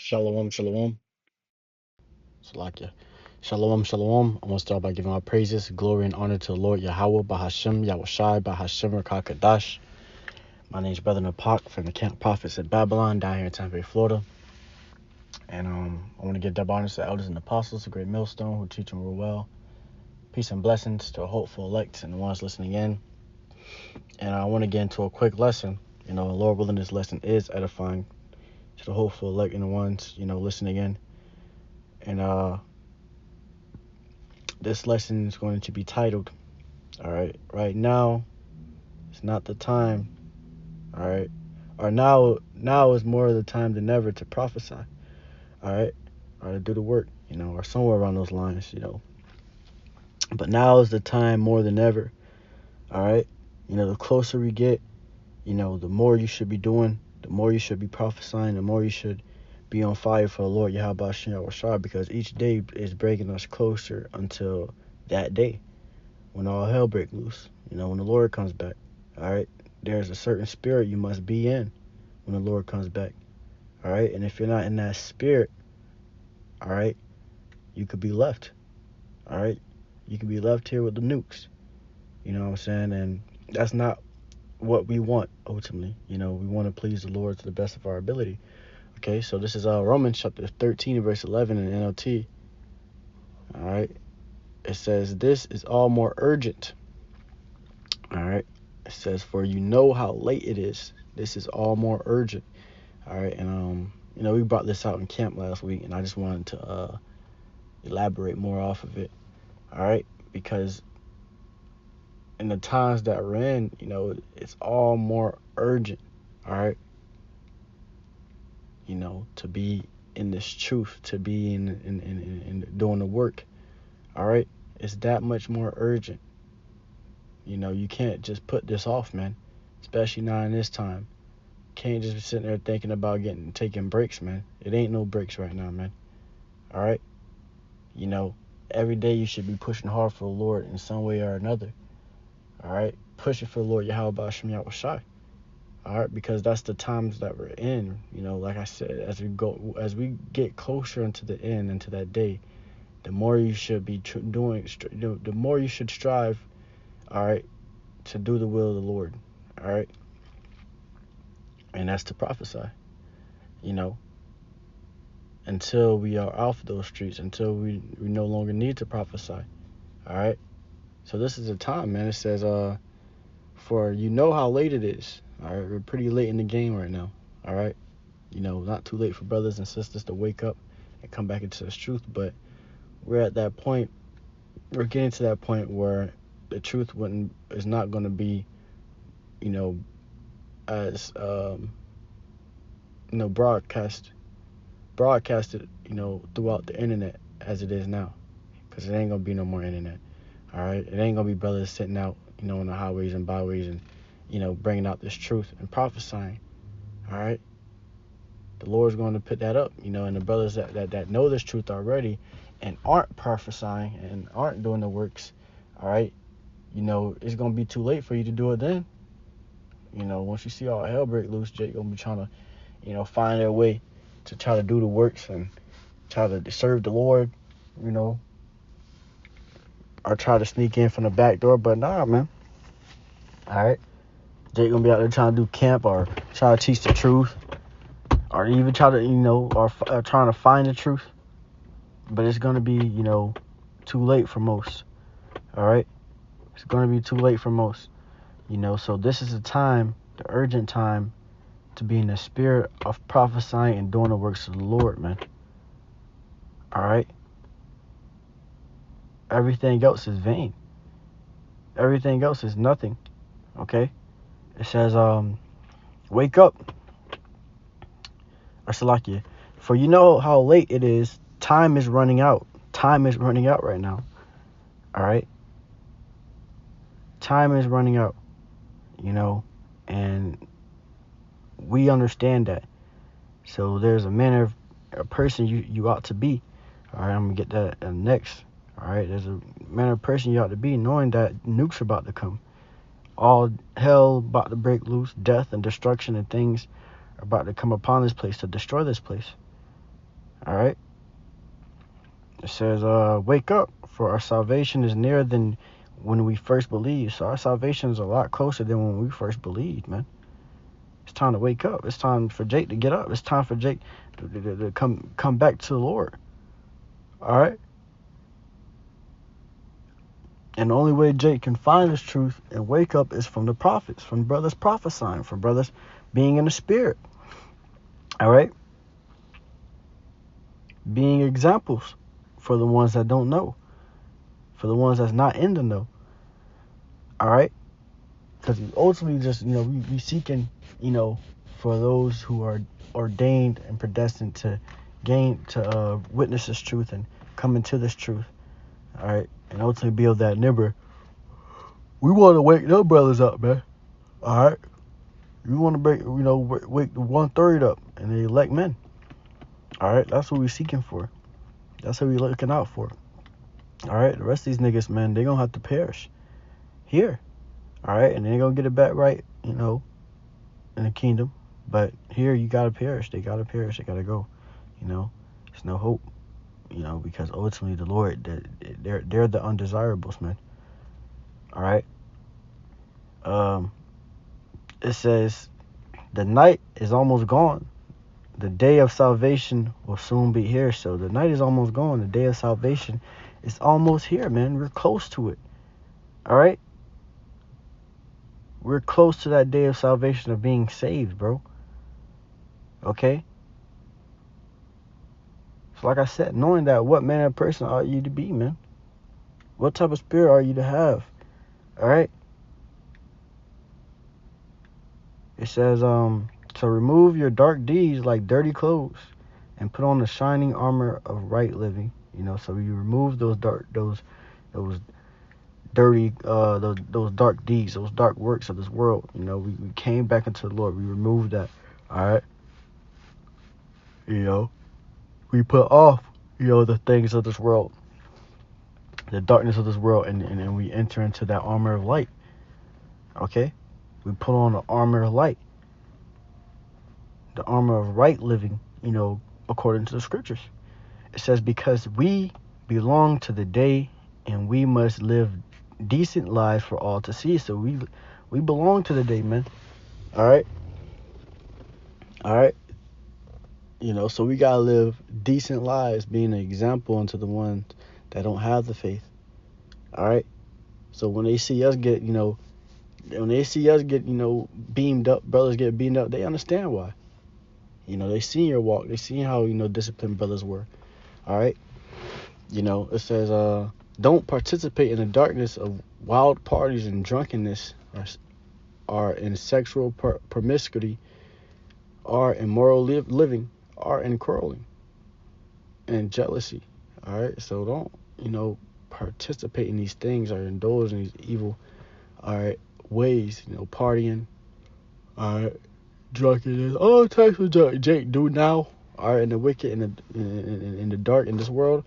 Shalom, shalom. Salakia. Shalom, shalom. I want to start by giving our praises, glory, and honor to the Lord Yahweh, Bahashem, Yahushai, Bahashem, Rakakadash. My name is Brother Napak from the Camp Prophets at Babylon down here in Tampa Bay, Florida. And I want to give double honors to the elders and apostles, a great millstone who teach and rule well. Peace and blessings to a hopeful elect and the ones listening in. And I want to get into a quick lesson. Lord willing, this lesson is edifying to the hopeful elect and the ones, listening in. And this lesson is going to be titled, all right now it's not the time, all right, or now is more of the time than ever to prophesy, all right, or to do the work, or somewhere around those lines, but now is the time more than ever, all right. The closer we get, the more you should be doing, the more you should be prophesying, the more you should be on fire for the Lord Yahweh Shah, because each day is bringing us closer until that day when all hell breaks loose, when the Lord comes back. All right, there's a certain spirit you must be in when the Lord comes back. All right, and if you're not in that spirit, all right, you could be left. All right, you could be left here with the nukes. You know what I'm saying? And that's not what we want ultimately. We want to please the Lord to the best of our ability. Okay, so this is Romans chapter 13, verse 11 in NLT. All right, it says, this is all more urgent. All right, it says, for you know how late it is. This is all more urgent. All right, and we brought this out in camp last week, and I just wanted to elaborate more off of it. All right, because in the times that we're in, it's all more urgent. All right, to be in this truth, to be in doing the work. All right, it's that much more urgent. You can't just put this off, man, especially not in this time. Can't just be sitting there thinking about taking breaks, man. It ain't no breaks right now, man. All right, every day you should be pushing hard for the Lord in some way or another. All right, pushing for the Lord Yahweh Shem Yahushai. All right, because that's the times that we're in. Like I said, as we get closer into the end, into that day, the more you should be doing, the more you should strive. All right, to do the will of the Lord. All right, and that's to prophesy. Until we are off those streets, until we no longer need to prophesy. All right, so this is the time, man. It says, for you know how late it is. All right, we're pretty late in the game right now. All right, not too late for brothers and sisters to wake up and come back into this truth, but we're at that point. We're getting to that point where the truth is not going to be, as broadcasted, throughout the internet as it is now, because it ain't gonna be no more internet. All right, it ain't gonna be brothers sitting out, on the highways and byways and, bringing out this truth and prophesying. All right, the Lord's going to put that up, and the brothers that know this truth already and aren't prophesying and aren't doing the works. All right, it's gonna be too late for you to do it then. Once you see all hell break loose, Jake gonna be trying to, find their way to try to do the works and try to serve the Lord, or try to sneak in from the back door. But nah, man. All right, Jake gonna be out there trying to do camp or try to teach the truth, or even try to, or trying to find the truth. But it's gonna be, too late for most. All right, it's gonna be too late for most. So this is the time, the urgent time, to be in the spirit of prophesying and doing the works of the Lord, man. All right. Everything else is vain. Everything else is nothing. Okay. It says, wake up, Salakia, for you know how late it is. Time is running out. Time is running out right now. All right. Time is running out. And we understand that. So there's a person you ought to be. All right, I'm gonna get that next. All right, there's a manner of person you ought to be, knowing that nukes are about to come. All hell about to break loose. Death and destruction and things are about to come upon this place to destroy this place. All right. It says, wake up, for our salvation is nearer than when we first believed. So our salvation is a lot closer than when we first believed, man. It's time to wake up. It's time for Jake to get up. It's time for Jake to come back to the Lord. All right. And the only way Jake can find this truth and wake up is from the prophets, from brothers prophesying, from brothers being in the spirit. All right. Being examples for the ones that don't know, for the ones that's not in the know. All right. Because ultimately, just, we seeking, for those who are ordained and predestined to witness this truth and come into this truth. All right. And ultimately build that neighbor. We want to wake those brothers up, man. All right. We want to wake the 1/3 up and the elect men. All right. That's what we're seeking for. That's what we're looking out for. All right. The rest of these niggas, man, they're going to have to perish here. All right. And they're going to get it back right, in the kingdom. But here, you got to perish. They got to perish. They got to go. There's no hope. Because ultimately the Lord, they're the undesirables, man. All right. It says, the night is almost gone. The day of salvation will soon be here. So the night is almost gone. The day of salvation is almost here, man. We're close to it. All right. We're close to that day of salvation, of being saved, bro. Okay. So like I said, knowing that, what manner of person are you to be, man? What type of spirit are you to have? All right. It says, to remove your dark deeds like dirty clothes and put on the shining armor of right living. So you remove those dirty, those dark deeds, those dark works of this world. We came back into the Lord. We removed that. All right. We put off, the things of this world, the darkness of this world, and we enter into that armor of light. Okay? We put on the armor of light, the armor of right living, according to the scriptures. It says, because we belong to the day and we must live decent lives for all to see. So we belong to the day, man. All right? All right? So we got to live decent lives, being an example unto the ones that don't have the faith. All right? So when they see us get, beamed up, brothers get beamed up, they understand why. They seen your walk. They seen how, disciplined brothers were. All right? It says, don't participate in the darkness of wild parties and drunkenness, or in sexual promiscuity, or immoral living, or in quarreling and jealousy. All right? So don't, participate in these things or indulge in these evil, all right, ways, partying, all right, drunkenness, all types of junk Jake do now, all right, in the wicked, in the dark, in this world.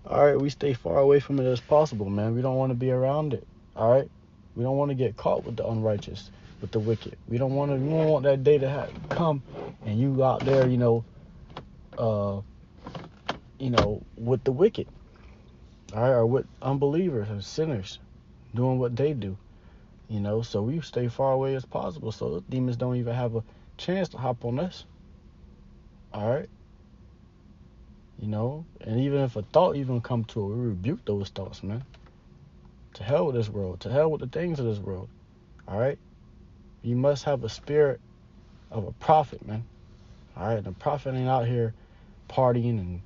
All right, we stay far away from it as possible, man. We don't want to be around it. All right, we don't want to get caught with the unrighteous, with the wicked. We don't want that day to come and you out there, with the wicked, all right, or with unbelievers and sinners doing what they do. So we stay far away as possible, so the demons don't even have a chance to hop on us. All right. And even if a thought even come to it, we rebuke those thoughts, man. To hell with this world. To hell with the things of this world. All right. You must have a spirit of a prophet, man. All right. The prophet ain't out here partying and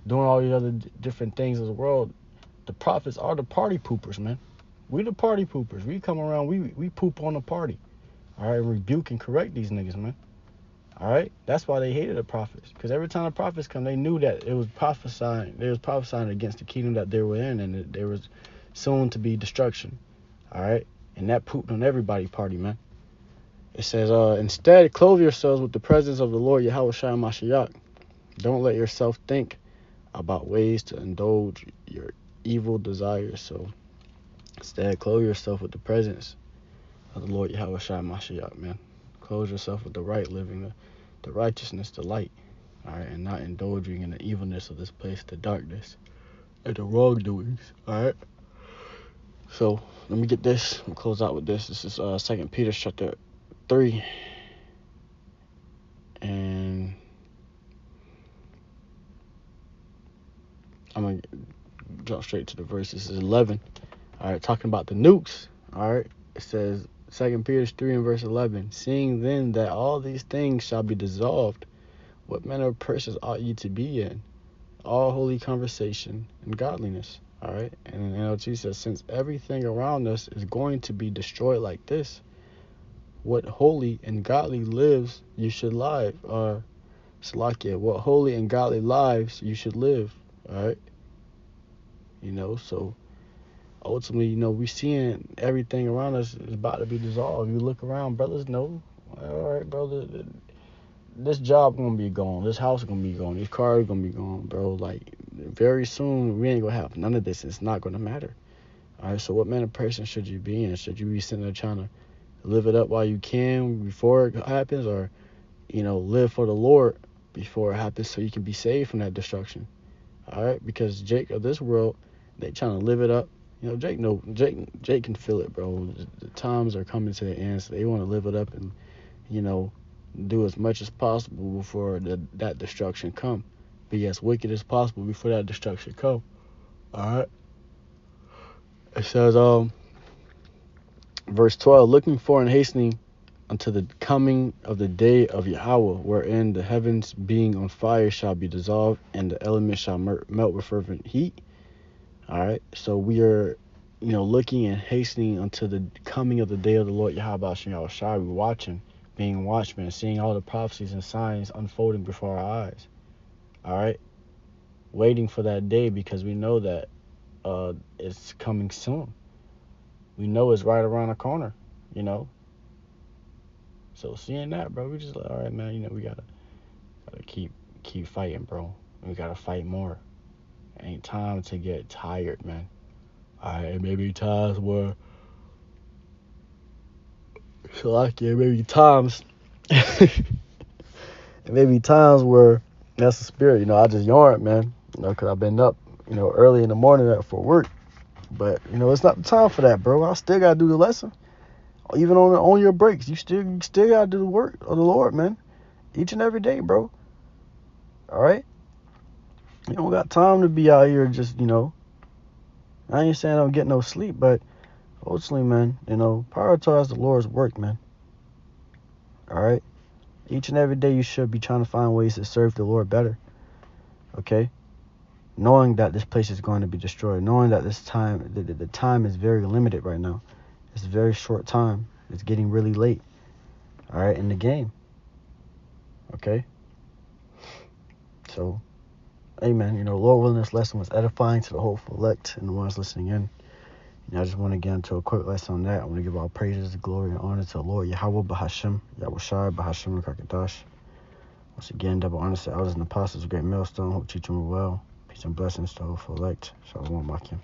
doing all these other different things of the world. The prophets are the party poopers, man. We the party poopers. We come around, we poop on the party. All right, rebuke and correct these niggas, man. All right, that's why they hated the prophets. Because every time the prophets come, they knew that it was prophesying. They was prophesying against the kingdom that they were in, and there was soon to be destruction. All right, and that pooped on everybody party, man. It says, instead, clothe yourselves with the presence of the Lord Yahushua Mashiach. Don't let yourself think about ways to indulge your evil desires. So instead, clothe yourself with the presence of the Lord Yahushua Mashiach, man. Clothe yourself with the right living, the righteousness, the light. all right, and not indulging in the evilness of this place, the darkness, and the wrongdoings, all right? So let me get this. We'll close out with this. This is 2 Peter chapter 3, and I'm going to jump straight to the verse. This is 11, all right, talking about the nukes, all right? It says, 2 Peter 3 and verse 11, seeing then that all these things shall be dissolved, what manner of persons ought ye to be in? All holy conversation and godliness. All right. And NLT says, since everything around us is going to be destroyed like this, what holy and godly lives you should live. Salakia, what holy and godly lives you should live. All right. So ultimately, we seeing everything around us is about to be dissolved. You look around, brothers, know, all right, brother, this job gonna be gone, this house gonna be gone, these cars gonna be gone, bro. Like, very soon we ain't gonna have none of this. It's not gonna matter. All right, so what manner of person should you be in? Should you be sitting there trying to live it up while you can before it happens, or live for the Lord before it happens so you can be saved from that destruction? All right, because Jake of this world, they trying to live it up. Jake can feel it, bro. The times are coming to the end, so they want to live it up and do as much as possible before that destruction come. Be as wicked as possible before that destruction come. All right. It says, verse 12, looking for and hastening unto the coming of the day of Yahweh, wherein the heavens being on fire shall be dissolved, and the elements shall melt with fervent heat. All right. So we are, looking and hastening unto the coming of the day of the Lord Yahweh Shai. We're watching, being watchmen, seeing all the prophecies and signs unfolding before our eyes. All right, waiting for that day because we know that it's coming soon. We know it's right around the corner. So seeing that, bro, we just like, all right, man. We gotta keep fighting, bro. We gotta fight more. Ain't time to get tired, man. All right, maybe times where. So like, yeah, maybe times. And maybe times where that's the spirit, I just yarn, man, because I've been up, early in the morning for work. But, it's not the time for that, bro. I still got to do the lesson. Even on your breaks, you still got to do the work of the Lord, man. Each and every day, bro. All right? You don't got time to be out here just, I ain't saying I don't get no sleep, but ultimately, man, prioritize the Lord's work, man. All right? Each and every day you should be trying to find ways to serve the Lord better. Okay? Knowing that this place is going to be destroyed. Knowing that this time, the time is very limited right now. It's a very short time. It's getting really late. All right? In the game. Okay? So, amen. Lord willing, this lesson was edifying to the hopeful elect and the ones listening in. I just want to get into a quick lesson on that. I want to give all praises, glory, and honor to the Lord Yahweh Bahashem, Yahweh Shai Bahashem Kakadash. Once again, double honor to elders and apostles, great millstone, hope teach them well. Peace and blessings to the hopeful elect. Shalom, Makim.